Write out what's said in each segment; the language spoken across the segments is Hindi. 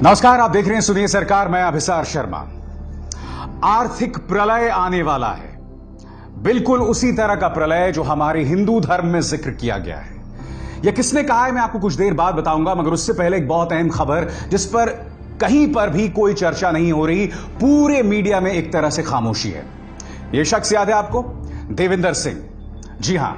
नमस्कार, आप देख रहे हैं सुनिए सरकार। मैं अभिसार शर्मा। आर्थिक प्रलय आने वाला है, बिल्कुल उसी तरह का प्रलय जो हमारे हिंदू धर्म में जिक्र किया गया है। यह किसने कहा है मैं आपको कुछ देर बाद बताऊंगा, मगर उससे पहले एक बहुत अहम खबर जिस पर कहीं पर भी कोई चर्चा नहीं हो रही, पूरे मीडिया में एक तरह से खामोशी है। यह शख्स याद है आपको? देविंदर सिंह। जी हां,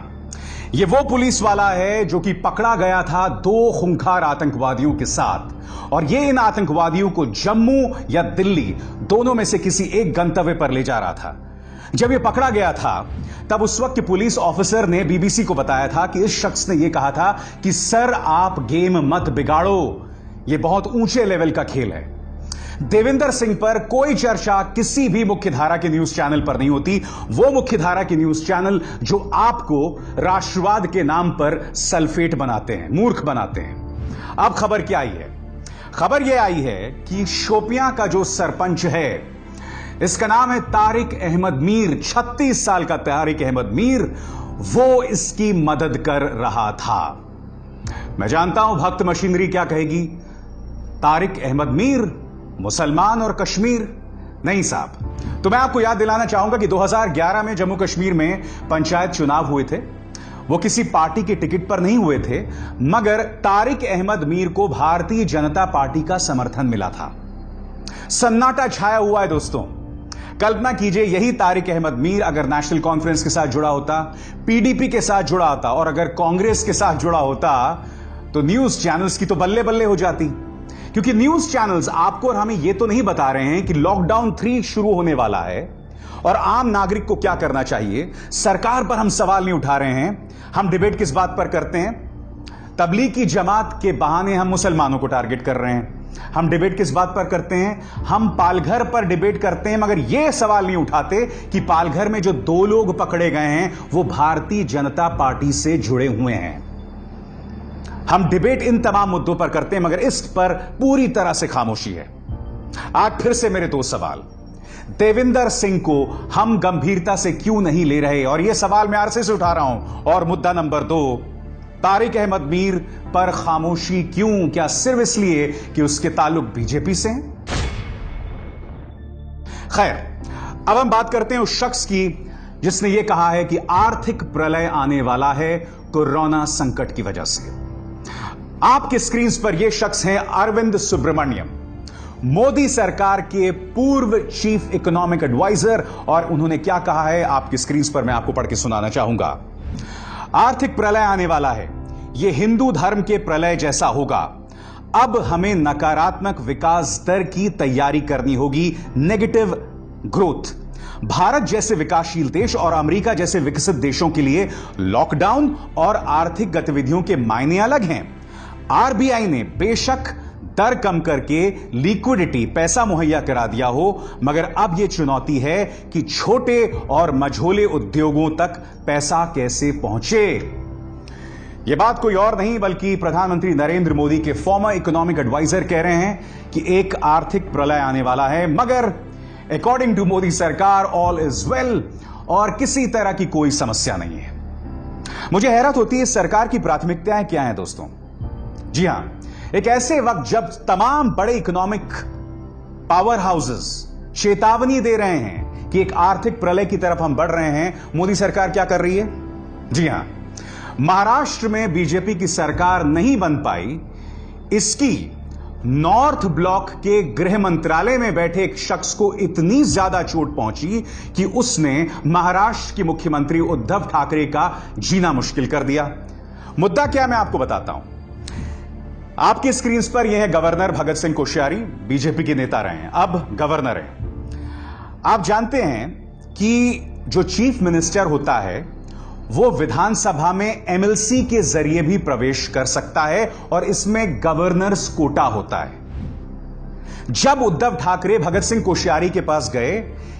यह वो पुलिस वाला है जो कि पकड़ा गया था 2 खूंखार आतंकवादियों के साथ, और ये इन आतंकवादियों को जम्मू या दिल्ली दोनों में से किसी एक गंतव्य पर ले जा रहा था। जब ये पकड़ा गया था तब उस वक्त के पुलिस ऑफिसर ने बीबीसी को बताया था कि इस शख्स ने यह कहा था कि सर आप गेम मत बिगाड़ो, यह बहुत ऊंचे लेवल का खेल है। देविंदर सिंह पर कोई चर्चा किसी भी मुख्यधारा के न्यूज चैनल पर नहीं होती, वो मुख्यधारा के न्यूज चैनल जो आपको राष्ट्रवाद के नाम पर सल्फेट बनाते हैं, मूर्ख बनाते हैं। अब खबर क्या आई है? खबर यह आई है कि शोपियां का जो सरपंच है, इसका नाम है तारिक अहमद मीर, 36 साल का तारिक अहमद मीर, वो इसकी मदद कर रहा था। मैं जानता हूं भक्त मशीनरी क्या कहेगी, तारिक अहमद मीर मुसलमान और कश्मीर नहीं साहब। तो मैं आपको याद दिलाना चाहूंगा कि 2011 में जम्मू कश्मीर में पंचायत चुनाव हुए थे। वो किसी पार्टी के टिकट पर नहीं हुए थे, मगर तारिक अहमद मीर को भारतीय जनता पार्टी का समर्थन मिला था। सन्नाटा छाया हुआ है दोस्तों। कल्पना कीजिए, यही तारिक अहमद मीर अगर नेशनल कॉन्फ्रेंस के साथ जुड़ा होता, पीडीपी के साथ जुड़ा होता, और अगर कांग्रेस के साथ जुड़ा होता, तो न्यूज चैनल्स की तो बल्ले बल्ले हो जाती। क्योंकि न्यूज चैनल्स आपको और हमें यह तो नहीं बता रहे हैं कि लॉकडाउन 3 शुरू होने वाला है और आम नागरिक को क्या करना चाहिए। सरकार पर हम सवाल नहीं उठा रहे हैं। हम डिबेट किस बात पर करते हैं? तबलीग की जमात के बहाने हम मुसलमानों को टारगेट कर रहे हैं। हम डिबेट किस बात पर करते हैं? हम पालघर पर डिबेट करते हैं, मगर यह सवाल नहीं उठाते कि पालघर में जो 2 लोग पकड़े गए हैं वो भारतीय जनता पार्टी से जुड़े हुए हैं। हम डिबेट इन तमाम मुद्दों पर करते हैं, मगर इस पर पूरी तरह से खामोशी है। आज फिर से मेरे 2 सवाल। देविंदर सिंह को हम गंभीरता से क्यों नहीं ले रहे, और यह सवाल मैं अरसे से उठा रहा हूं। और मुद्दा नंबर 2, तारिक अहमद मीर पर खामोशी क्यों? क्या सिर्फ इसलिए कि उसके ताल्लुक बीजेपी से हैं? खैर, अब हम बात करते हैं उस शख्स की जिसने यह कहा है कि आर्थिक प्रलय आने वाला है कोरोना संकट की वजह से। आपके स्क्रीन पर यह शख्स हैं अरविंद सुब्रमण्यम, मोदी सरकार के पूर्व चीफ इकोनॉमिक एडवाइजर, और उन्होंने क्या कहा है आपकी स्क्रीन पर मैं आपको पढ़ के सुनाना चाहूंगा। आर्थिक प्रलय आने वाला है, यह हिंदू धर्म के प्रलय जैसा होगा। अब हमें नकारात्मक विकास दर की तैयारी करनी होगी, नेगेटिव ग्रोथ। भारत जैसे विकासशील देश और अमेरिका जैसे विकसित देशों के लिए लॉकडाउन और आर्थिक गतिविधियों के मायने अलग हैं। आरबीआई ने बेशक दर कम करके लिक्विडिटी, पैसा मुहैया करा दिया हो, मगर अब यह चुनौती है कि छोटे और मझोले उद्योगों तक पैसा कैसे पहुंचे। यह बात कोई और नहीं बल्कि प्रधानमंत्री नरेंद्र मोदी के फॉर्मर इकोनॉमिक एडवाइजर कह रहे हैं कि एक आर्थिक प्रलय आने वाला है, मगर अकॉर्डिंग टू मोदी सरकार ऑल इज वेल और किसी तरह की कोई समस्या नहीं है। मुझे हैरत होती है सरकार की प्राथमिकताएं क्या हैं दोस्तों। जी हां, एक ऐसे वक्त जब तमाम बड़े इकोनॉमिक पावर हाउसेस चेतावनी दे रहे हैं कि एक आर्थिक प्रलय की तरफ हम बढ़ रहे हैं, मोदी सरकार क्या कर रही है? जी हां, महाराष्ट्र में बीजेपी की सरकार नहीं बन पाई, इसकी नॉर्थ ब्लॉक के गृह मंत्रालय में बैठे एक शख्स को इतनी ज्यादा चोट पहुंची कि उसने महाराष्ट्र के मुख्यमंत्री उद्धव ठाकरे का जीना मुश्किल कर दिया। मुद्दा क्या मैं आपको बताता हूं। आपकी स्क्रीन पर यह है गवर्नर भगत सिंह कोश्यारी, बीजेपी के नेता रहे हैं, अब गवर्नर हैं। आप जानते हैं कि जो चीफ मिनिस्टर होता है वो विधानसभा में एमएलसी के जरिए भी प्रवेश कर सकता है, और इसमें गवर्नर्स कोटा होता है। जब उद्धव ठाकरे भगत सिंह कोश्यारी के पास गए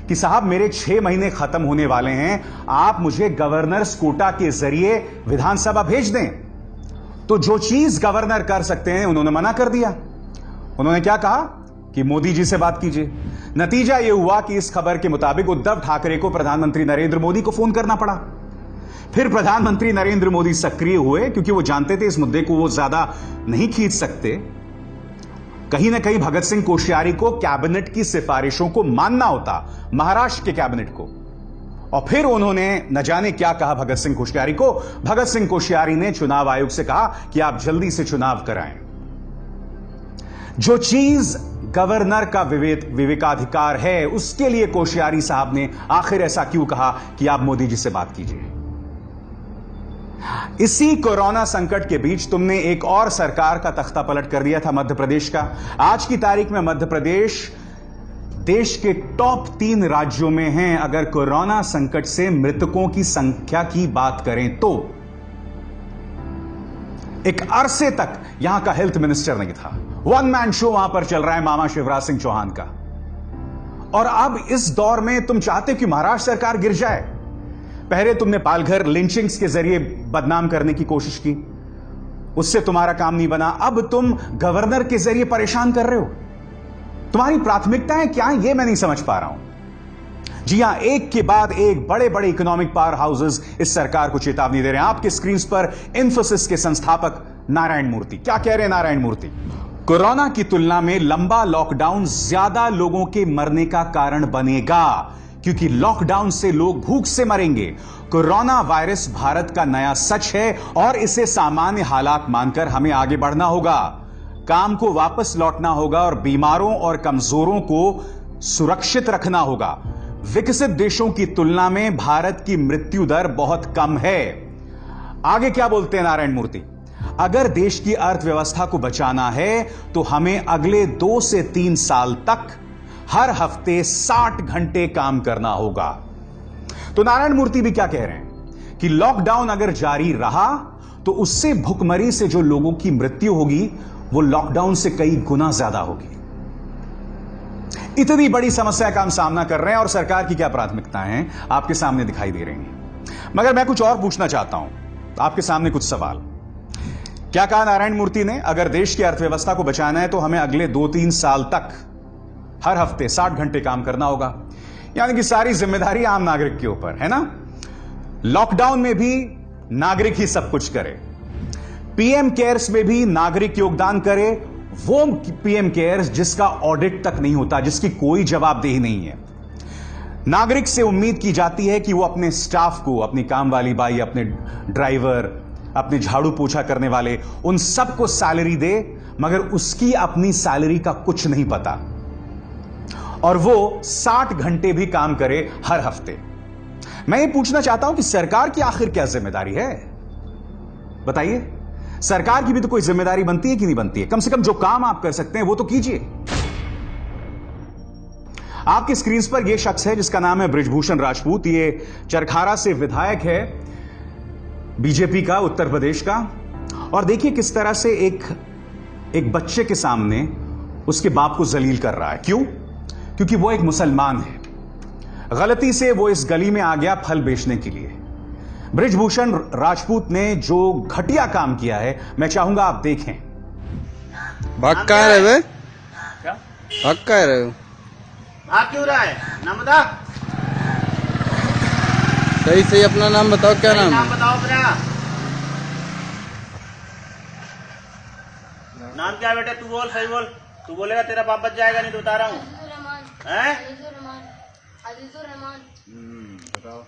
कि साहब मेरे 6 महीने खत्म होने वाले हैं, आप मुझे गवर्नर्स कोटा के जरिए विधानसभा भेज दें, तो जो चीज गवर्नर कर सकते हैं उन्होंने मना कर दिया। उन्होंने क्या कहा कि मोदी जी से बात कीजिए। नतीजा यह हुआ कि इस खबर के मुताबिक उद्धव ठाकरे को प्रधानमंत्री नरेंद्र मोदी को फोन करना पड़ा। फिर प्रधानमंत्री नरेंद्र मोदी सक्रिय हुए, क्योंकि वो जानते थे इस मुद्दे को वो ज्यादा नहीं खींच सकते। कहीं ना कहीं भगत सिंह कोश्यारी को कैबिनेट की सिफारिशों को मानना होता, महाराष्ट्र के कैबिनेट को। और फिर उन्होंने न जाने क्या कहा भगत सिंह कोश्यारी को। भगत सिंह कोश्यारी ने चुनाव आयोग से कहा कि आप जल्दी से चुनाव कराएं। जो चीज गवर्नर का विवेकाधिकार है, उसके लिए कोश्यारी साहब ने आखिर ऐसा क्यों कहा कि आप मोदी जी से बात कीजिए। इसी कोरोना संकट के बीच तुमने एक और सरकार का तख्ता पलट कर दिया था, मध्य प्रदेश का। आज की तारीख में मध्य प्रदेश देश के टॉप 3 राज्यों में हैं अगर कोरोना संकट से मृतकों की संख्या की बात करें तो। एक अरसे तक यहां का हेल्थ मिनिस्टर नहीं था, वन मैन शो वहां पर चल रहा है मामा शिवराज सिंह चौहान का। और अब इस दौर में तुम चाहते हो कि महाराष्ट्र सरकार गिर जाए। पहले तुमने पालघर लिंचिंग्स के जरिए बदनाम करने की कोशिश की, उससे तुम्हारा काम नहीं बना। अब तुम गवर्नर के जरिए परेशान कर रहे हो। तुम्हारी प्राथमिकताएं क्या हैं, यह मैं नहीं समझ पा रहा हूं। जी हां, एक के बाद एक बड़े बड़े इकोनॉमिक पावर हाउसेस इस सरकार को चेतावनी दे रहे हैं। आपके स्क्रीन पर इन्फोसिस के संस्थापक नारायण मूर्ति क्या कह रहे हैं। नारायण मूर्ति, कोरोना की तुलना में लंबा लॉकडाउन ज्यादा लोगों के मरने का कारण बनेगा, क्योंकि लॉकडाउन से लोग भूख से मरेंगे। कोरोना वायरस भारत का नया सच है और इसे सामान्य हालात मानकर हमें आगे बढ़ना होगा, काम को वापस लौटना होगा और बीमारों और कमजोरों को सुरक्षित रखना होगा। विकसित देशों की तुलना में भारत की मृत्यु दर बहुत कम है। आगे क्या बोलते हैं नारायण मूर्ति, अगर देश की अर्थव्यवस्था को बचाना है तो हमें अगले 2 से 3 साल तक हर हफ्ते 60 घंटे काम करना होगा। तो नारायण मूर्ति भी क्या कह रहे हैं कि लॉकडाउन अगर जारी रहा तो उससे भुखमरी से जो लोगों की मृत्यु होगी वो लॉकडाउन से कई गुना ज्यादा होगी। इतनी बड़ी समस्या का हम सामना कर रहे हैं और सरकार की क्या प्राथमिकताएं हैं आपके सामने दिखाई दे रही हैं। मगर मैं कुछ और पूछना चाहता हूं, आपके सामने कुछ सवाल। क्या कहा नारायण मूर्ति ने, अगर देश की अर्थव्यवस्था को बचाना है तो हमें अगले 2-3 साल तक हर हफ्ते 60 घंटे काम करना होगा, यानी कि सारी जिम्मेदारी आम नागरिक के ऊपर है ना। लॉकडाउन में भी नागरिक ही सब कुछ करे, पीएम केयर्स में भी नागरिक योगदान करे, वो पीएम केयर्स जिसका ऑडिट तक नहीं होता, जिसकी कोई जवाबदेही नहीं है। नागरिक से उम्मीद की जाती है कि वो अपने स्टाफ को, अपनी काम वाली बाई, अपने ड्राइवर, अपने झाड़ू पोछा करने वाले, उन सबको सैलरी दे, मगर उसकी अपनी सैलरी का कुछ नहीं पता और वो 60 घंटे भी काम करे हर हफ्ते। मैं ये पूछना चाहता हूं कि सरकार की आखिर क्या जिम्मेदारी है, बताइए। सरकार की भी तो कोई जिम्मेदारी बनती है कि नहीं बनती है। कम से कम जो काम आप कर सकते हैं वो तो कीजिए। आपकी स्क्रीन पर यह शख्स है जिसका नाम है बृजभूषण राजपूत। ये चरखारा से विधायक है बीजेपी का, उत्तर प्रदेश का। और देखिए किस तरह से एक बच्चे के सामने उसके बाप को जलील कर रहा है। क्यों? क्योंकि वो एक मुसलमान है। गलती से वो इस गली में आ गया फल बेचने के लिए। बृजभूषण राजपूत ने जो घटिया काम किया है, मैं चाहूंगा आप देखें। भाग कहाँ रहे हो? भाग कहाँ रहे हो? भाग क्यों रहा है? नाम बता। सही सही अपना नाम बताओ, क्या नाम है? नाम बताओ अपना। नाम क्या है बेटा? तू बोल, सही बोल। तू बोलेगा तेरा बाप बच जाएगा, नहीं तो बता रहा हूँ। बताओ।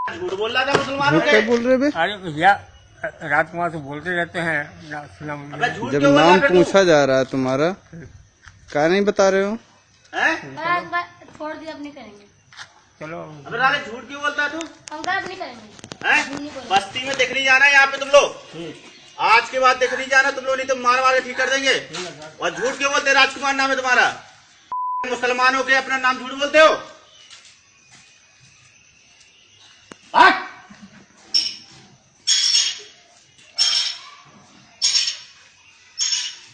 झूठ बोल रहा था मुसलमानों क्या बोल रहे बे? अरे भैया राजकुमार से बोलते रहते हैं। अबे झूठ जब क्यों बोल रहा नाम है तू? पूछा जा रहा है तुम्हारा, क्या नहीं बता रहे हो? छोड़ दिया, अब नहीं करेंगे। चलो अबे राले झूठ क्यों बोलता है तू? हम कहा अब नहीं करेंगे। हैं? बस्ती में दिख नहीं जाना यहाँ पे तुम लोग। आज के बाद दिख नहीं जाना तुम लोग, नहीं तो मार के ठीक कर देंगे। और झूठ क्यों बोलते? राजकुमार नाम है तुम्हारा। मुसलमानों के अपना नाम झूठ बोलते हो।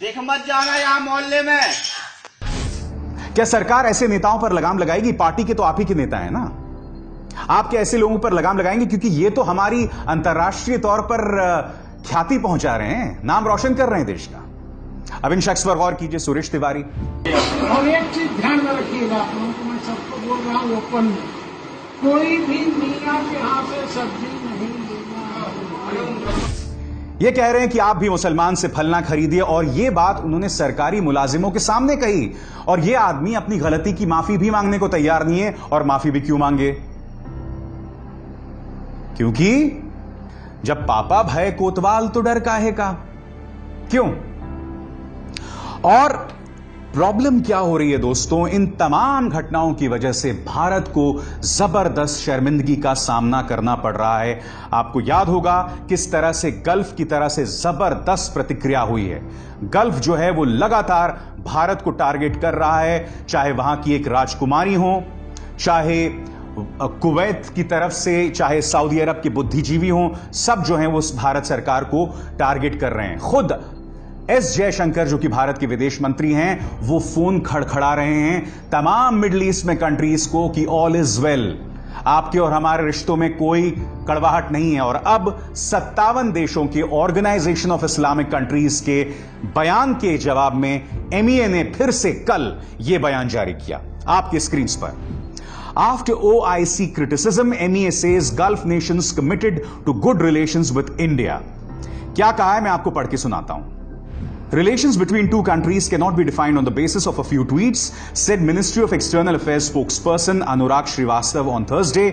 देख मत जाना यहाँ मोहल्ले में। क्या सरकार ऐसे नेताओं पर लगाम लगाएगी? पार्टी के तो आप ही के नेता हैं ना। आप क्या ऐसे लोगों पर लगाम लगाएंगे? क्योंकि ये तो हमारी अंतर्राष्ट्रीय तौर पर ख्याति पहुंचा रहे हैं, नाम रोशन कर रहे हैं देश का। अब इन शख्स पर गौर कीजिए, सुरेश तिवारी। और एक चीज ध्यान में रखिएगा, आप लोगों को मैं सबको बोल रहा हूँ ओपन में, कोई भी मियाँ के यहाँ से सब्जी नहीं लेना। ये कह रहे हैं कि आप भी मुसलमान से फल ना खरीदिए, और ये बात उन्होंने सरकारी मुलाजिमों के सामने कही। और ये आदमी अपनी गलती की माफी भी मांगने को तैयार नहीं है। और माफी भी क्यों मांगे? क्योंकि जब पापा भय कोतवाल तो डर काहे का। क्यों? और प्रॉब्लम क्या हो रही है दोस्तों? इन तमाम घटनाओं की वजह से भारत को जबरदस्त शर्मिंदगी का सामना करना पड़ रहा है। आपको याद होगा किस तरह से गल्फ की तरह से जबरदस्त प्रतिक्रिया हुई है। गल्फ जो है वो लगातार भारत को टारगेट कर रहा है, चाहे वहां की एक राजकुमारी हो, चाहे कुवैत की तरफ से, चाहे सऊदी अरब के बुद्धिजीवी हों, सब जो हैं वो भारत सरकार को टारगेट कर रहे हैं। खुद एस जयशंकर जो कि भारत के विदेश मंत्री हैं, वो फोन खड़खड़ा रहे हैं तमाम मिडिल ईस्ट में कंट्रीज को कि ऑल इज वेल, आपके और हमारे रिश्तों में कोई कड़वाहट नहीं है। और अब 57 देशों के ऑर्गेनाइजेशन ऑफ इस्लामिक कंट्रीज के बयान के जवाब में MEA ने फिर से कल यह बयान जारी किया आपके स्क्रीन पर। After OIC criticism, MEA says Gulf nations committed to good relations with India. क्या कहा है मैं आपको पढ़ के सुनाता हूं। Relations between two countries cannot be defined on the basis of a few tweets, said Ministry of External Affairs spokesperson Anurag Srivastav on Thursday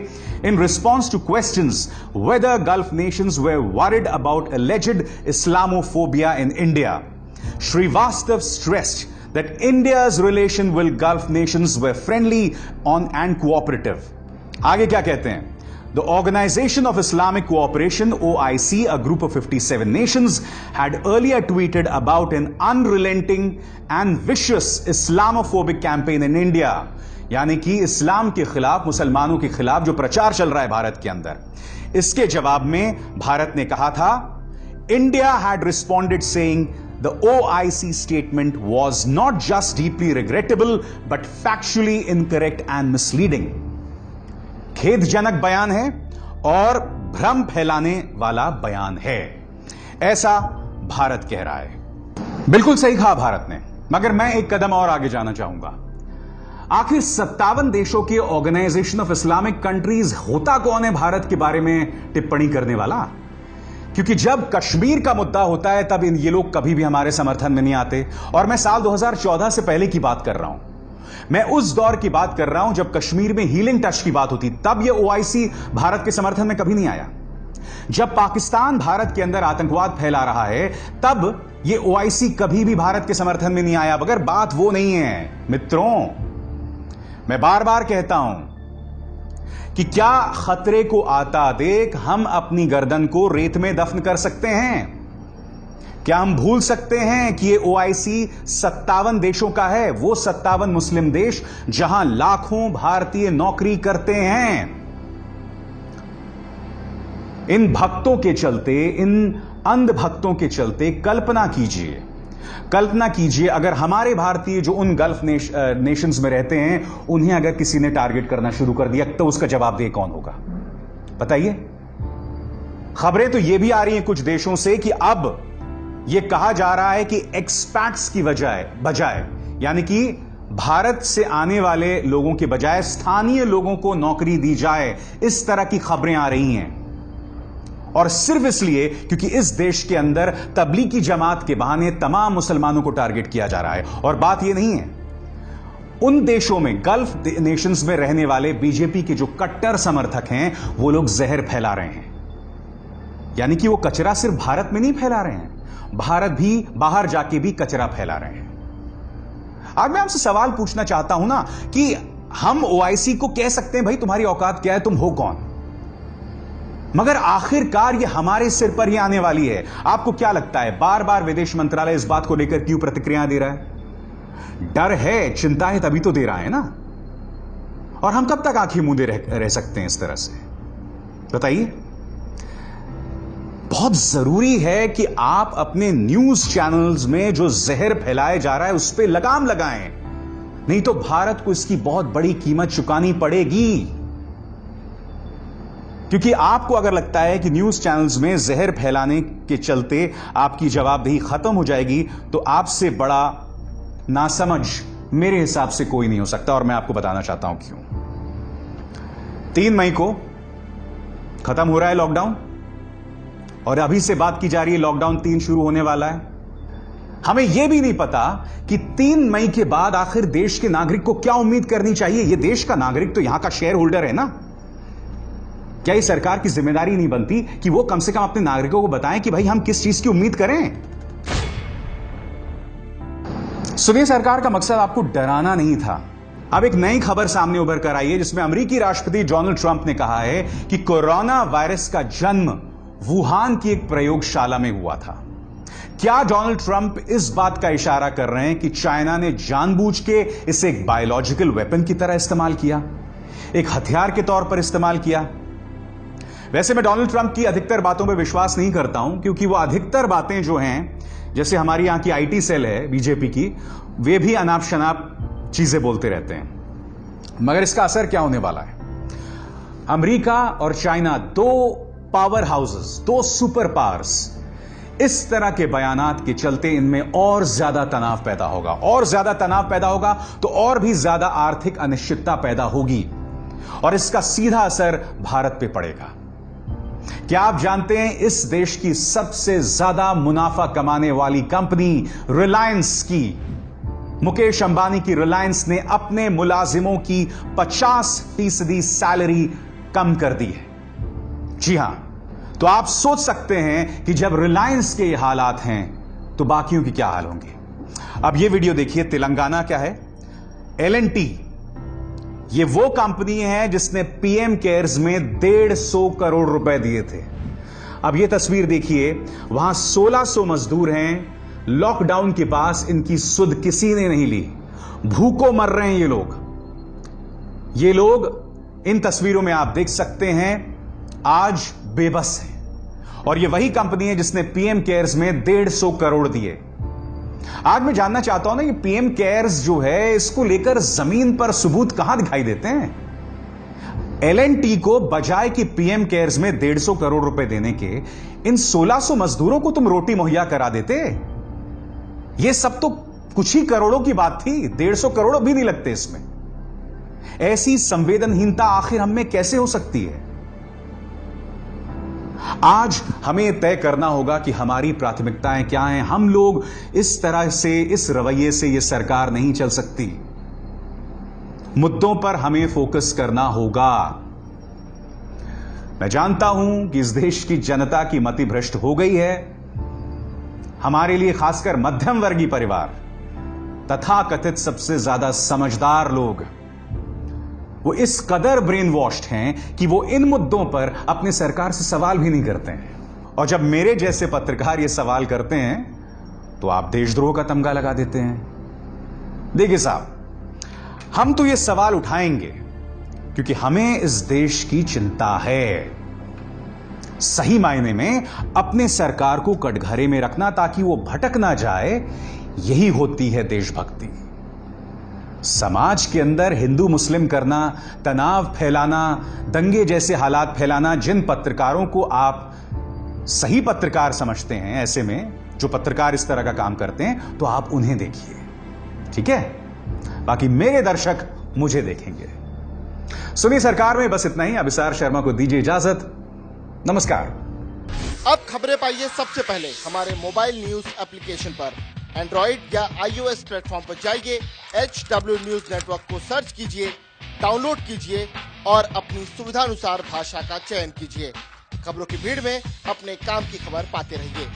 in response to questions whether Gulf nations were worried about alleged Islamophobia in India. Srivastav stressed that India's relation with Gulf nations were friendly and cooperative. आगे क्या कहते हैं? The Organization of Islamic Cooperation, OIC, a group of 57 nations, had earlier tweeted about an unrelenting and vicious Islamophobic campaign in India. यानी कि इस्लाम के खिलाफ, मुसलमानों के खिलाफ जो प्रचार चल रहा है भारत के अंदर, इसके जवाब में भारत ने कहा था, India had responded saying the OIC statement was not just deeply regrettable but factually incorrect and misleading. खेदजनक बयान है और भ्रम फैलाने वाला बयान है, ऐसा भारत कह रहा है। बिल्कुल सही कहा भारत ने, मगर मैं एक कदम और आगे जाना चाहूंगा। आखिर 57 देशों के ऑर्गेनाइजेशन ऑफ इस्लामिक कंट्रीज होता कौन है भारत के बारे में टिप्पणी करने वाला? क्योंकि जब कश्मीर का मुद्दा होता है तब ये लोग कभी भी हमारे समर्थन में नहीं आते। और मैं साल 2014 से पहले की बात कर रहा हूं, मैं उस दौर की बात कर रहा हूं जब कश्मीर में हीलिंग टच की बात होती, तब यह OIC भारत के समर्थन में कभी नहीं आया। जब पाकिस्तान भारत के अंदर आतंकवाद फैला रहा है तब यह OIC कभी भी भारत के समर्थन में नहीं आया। मगर बात वो नहीं है मित्रों, मैं बार बार कहता हूं कि क्या खतरे को आता देख हम अपनी गर्दन को रेत में दफन कर सकते हैं? क्या हम भूल सकते हैं कि ये OIC 57 देशों का है, वो 57 मुस्लिम देश जहां लाखों भारतीय नौकरी करते हैं। इन भक्तों के चलते, इन अंध भक्तों के चलते कल्पना कीजिए अगर हमारे भारतीय जो उन गल्फ नेशंस में रहते हैं उन्हें अगर किसी ने टारगेट करना शुरू कर दिया तो उसका जवाबदेह कौन होगा? बताइए। खबरें तो यह भी आ रही हैं कुछ देशों से कि अब यह कहा जा रहा है कि एक्सपैट्स की बजाय यानी कि भारत से आने वाले लोगों के बजाय स्थानीय लोगों को नौकरी दी जाए, इस तरह की खबरें आ रही हैं। और सिर्फ इसलिए क्योंकि इस देश के अंदर तबलीगी जमात के बहाने तमाम मुसलमानों को टारगेट किया जा रहा है। और बात यह नहीं है, उन देशों में, गल्फ नेशंस में रहने वाले बीजेपी के जो कट्टर समर्थक हैं, वो लोग जहर फैला रहे हैं। यानी कि वो कचरा सिर्फ भारत में नहीं फैला रहे हैं, भारत भी बाहर जाके भी कचरा फैला रहे हैं। आज मैं आपसे सवाल पूछना चाहता हूं ना कि हम OIC को कह सकते हैं भाई तुम्हारी औकात क्या है, तुम हो कौन? मगर आखिरकार ये हमारे सिर पर ही आने वाली है। आपको क्या लगता है बार बार विदेश मंत्रालय इस बात को लेकर क्यों प्रतिक्रिया दे रहा है? डर है, चिंता है, तभी तो दे रहा है ना। और हम कब तक आंखें मूंदे रह सकते हैं इस तरह से? बताइए। बहुत जरूरी है कि आप अपने न्यूज चैनल्स में जो जहर फैलाया जा रहा है उस पर लगाम लगाएं, नहीं तो भारत को इसकी बहुत बड़ी कीमत चुकानी पड़ेगी। क्योंकि आपको अगर लगता है कि न्यूज चैनल्स में जहर फैलाने के चलते आपकी जवाबदेही खत्म हो जाएगी, तो आपसे बड़ा नासमझ मेरे हिसाब से कोई नहीं हो सकता। और मैं आपको बताना चाहता हूं क्यों। 3 मई को खत्म हो रहा है लॉकडाउन, और अभी से बात की जा रही है लॉकडाउन 3 शुरू होने वाला है। हमें यह भी नहीं पता कि 3 मई के बाद आखिर देश के नागरिक को क्या उम्मीद करनी चाहिए। यह देश का नागरिक तो यहां का शेयर होल्डर है ना। क्या इस सरकार की जिम्मेदारी नहीं बनती कि वो कम से कम अपने नागरिकों को बताएं कि भाई हम किस चीज की उम्मीद करें। सुनिए, सरकार का मकसद आपको डराना नहीं था। अब एक नई खबर सामने उभर कर आई है जिसमें अमेरिकी राष्ट्रपति डोनाल्ड ट्रंप ने कहा है कि कोरोना वायरस का जन्म वुहान की एक प्रयोगशाला में हुआ था। क्या डोनाल्ड ट्रंप इस बात का इशारा कर रहे हैं कि चाइना ने जानबूझ के इसे एक बायोलॉजिकल वेपन की तरह इस्तेमाल किया, एक हथियार के तौर पर इस्तेमाल किया? वैसे मैं डोनाल्ड ट्रंप की अधिकतर बातों पर विश्वास नहीं करता हूं, क्योंकि वो अधिकतर बातें जो हैं, जैसे हमारी यहां की आईटी सेल है बीजेपी की, वे भी अनाप शनाप चीजें बोलते रहते हैं। मगर इसका असर क्या होने वाला है? अमेरिका और China, 2 power houses, 2 super powers, इस तरह के बयानात के चलते इनमें और ज्यादा तनाव पैदा होगा, और ज्यादा तनाव पैदा होगा तो और भी ज्यादा आर्थिक अनिश्चितता पैदा होगी, और इसका सीधा असर भारत पे पड़ेगा। क्या आप जानते हैं इस देश की सबसे ज्यादा मुनाफा कमाने वाली कंपनी रिलायंस की, मुकेश अंबानी की रिलायंस ने अपने मुलाजिमों की 50% सैलरी कम कर दी है। जी हां, तो आप सोच सकते हैं कि जब रिलायंस के ये हालात हैं तो बाकियों की क्या हाल होंगे। अब ये वीडियो देखिए। तेलंगाना क्या है? L&T, ये वो कंपनी है जिसने पीएम केयर्स में 150 करोड़ रुपए दिए थे। अब ये तस्वीर देखिए, वहां 1600 मजदूर हैं। लॉकडाउन के पास इनकी सुध किसी ने नहीं ली, भूखों मर रहे हैं ये लोग इन तस्वीरों में आप देख सकते हैं आज बेबस हैं। और ये वही कंपनी है जिसने पीएम केयर्स में 150 करोड़ दिए। आज मैं जानना चाहता हूं ना, ये पीएम केयर्स जो है, इसको लेकर जमीन पर सबूत कहां दिखाई देते हैं? L&T को बजाय कि पीएम केयर्स में 150 करोड़ रुपए देने के, इन 1600 मजदूरों को तुम रोटी मुहैया करा देते। ये सब तो कुछ ही करोड़ों की बात थी, 150 करोड़ भी नहीं लगते इसमें। ऐसी संवेदनहीनता आखिर हम में कैसे हो सकती है? आज हमें तय करना होगा कि हमारी प्राथमिकताएं क्या हैं। हम लोग इस तरह से, इस रवैये से ये सरकार नहीं चल सकती। मुद्दों पर हमें फोकस करना होगा। मैं जानता हूं कि इस देश की जनता की मति भ्रष्ट हो गई है। हमारे लिए, खासकर मध्यम वर्गीय परिवार, तथाकथित सबसे ज्यादा समझदार लोग, वो इस कदर ब्रेन वॉश्ड हैं कि वो इन मुद्दों पर अपने सरकार से सवाल भी नहीं करते हैं। और जब मेरे जैसे पत्रकार ये सवाल करते हैं तो आप देशद्रोह का तमगा लगा देते हैं। देखिए साहब, हम तो ये सवाल उठाएंगे क्योंकि हमें इस देश की चिंता है। सही मायने में अपने सरकार को कटघरे में रखना ताकि वो भटक ना जाए, यही होती है देशभक्ति। समाज के अंदर हिंदू मुस्लिम करना, तनाव फैलाना, दंगे जैसे हालात फैलाना, जिन पत्रकारों को आप सही पत्रकार समझते हैं, ऐसे में जो पत्रकार इस तरह का काम करते हैं, तो आप उन्हें देखिए, ठीक है? बाकी मेरे दर्शक मुझे देखेंगे। सुनिए, सरकार में बस इतना ही। अभिसार शर्मा को दीजिए इजाजत। नमस्कार। अब खबरें पाइए सबसे पहले हमारे मोबाइल न्यूज एप्लीकेशन पर। एंड्रॉइड या iOS प्लेटफॉर्म पर जाइए, HW न्यूज नेटवर्क को सर्च कीजिए, डाउनलोड कीजिए और अपनी सुविधानुसार भाषा का चयन कीजिए। खबरों की भीड़ में अपने काम की खबर पाते रहिए।